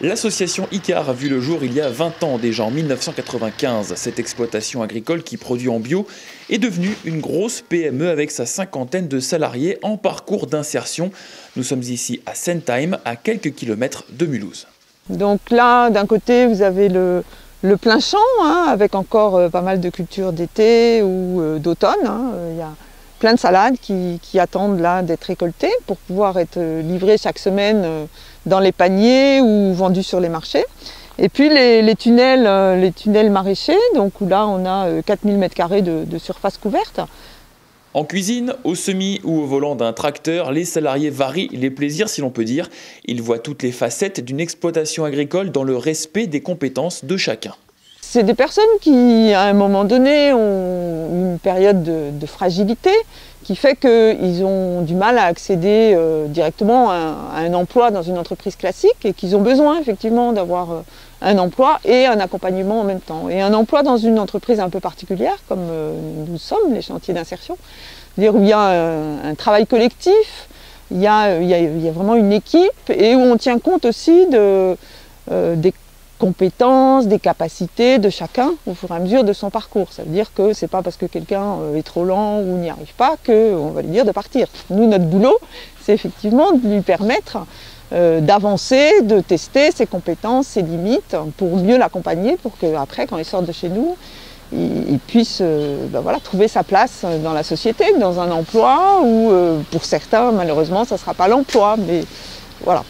L'association ICAR a vu le jour il y a 20 ans déjà, en 1995. Cette exploitation agricole qui produit en bio est devenue une grosse PME avec sa cinquantaine de salariés en parcours d'insertion. Nous sommes ici à Sentheim, à quelques kilomètres de Mulhouse. Donc là, d'un côté, vous avez le plein champ, avec encore pas mal de cultures d'été ou d'automne. Il y a plein de salades qui attendent là d'être récoltées pour pouvoir être livrées chaque semaine dans les paniers ou vendues sur les marchés. Et puis les tunnels maraîchers, donc où là on a 4000 m² de surface couverte. En cuisine, au semis ou au volant d'un tracteur, les salariés varient les plaisirs si l'on peut dire. Ils voient toutes les facettes d'une exploitation agricole dans le respect des compétences de chacun. C'est des personnes qui, à un moment donné, ont une période de fragilité qui fait qu'ils ont du mal à accéder directement à un emploi dans une entreprise classique et qu'ils ont besoin effectivement d'avoir un emploi et un accompagnement en même temps. Et un emploi dans une entreprise un peu particulière, comme nous sommes, les chantiers d'insertion, c'est-à-dire où il y a un travail collectif, il y a vraiment une équipe et où on tient compte aussi des compétences, des capacités de chacun au fur et à mesure de son parcours. Ça veut dire que c'est pas parce que quelqu'un est trop lent ou n'y arrive pas qu'on va lui dire de partir. Nous, notre boulot, c'est effectivement de lui permettre d'avancer, de tester ses compétences, ses limites, pour mieux l'accompagner, pour qu'après, quand il sort de chez nous, il puisse trouver sa place dans la société, dans un emploi, ou pour certains, malheureusement, ça ne sera pas l'emploi, mais voilà.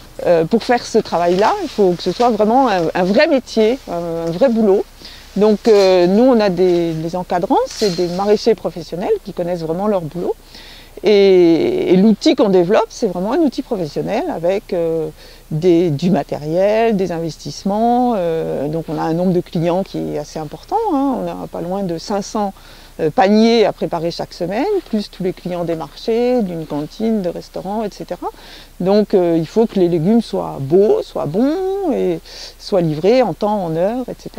Pour faire ce travail-là, il faut que ce soit vraiment un vrai métier, un vrai boulot. Donc nous, on a des encadrants, c'est des maraîchers professionnels qui connaissent vraiment leur boulot. Et l'outil qu'on développe, c'est vraiment un outil professionnel avec du matériel, des investissements. Donc on a un nombre de clients qui est assez important. On a pas loin de 500 paniers à préparer chaque semaine, plus tous les clients des marchés, d'une cantine, de restaurants, etc. Donc il faut que les légumes soient beaux, soient bons et soient livrés en temps, en heure, etc.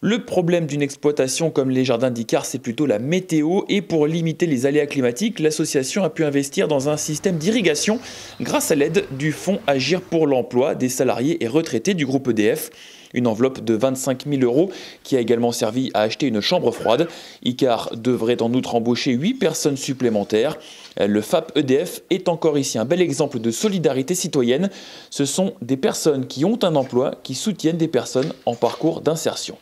Le problème d'une exploitation comme les jardins d'ICAR, c'est plutôt la météo. Et pour limiter les aléas climatiques, l'association a pu investir dans un système d'irrigation grâce à l'aide du fonds Agir pour l'emploi des salariés et retraités du groupe EDF. Une enveloppe de 25 000 € qui a également servi à acheter une chambre froide. ICAR devrait en outre embaucher 8 personnes supplémentaires. Le FAP EDF est encore ici un bel exemple de solidarité citoyenne. Ce sont des personnes qui ont un emploi qui soutiennent des personnes en parcours d'insertion.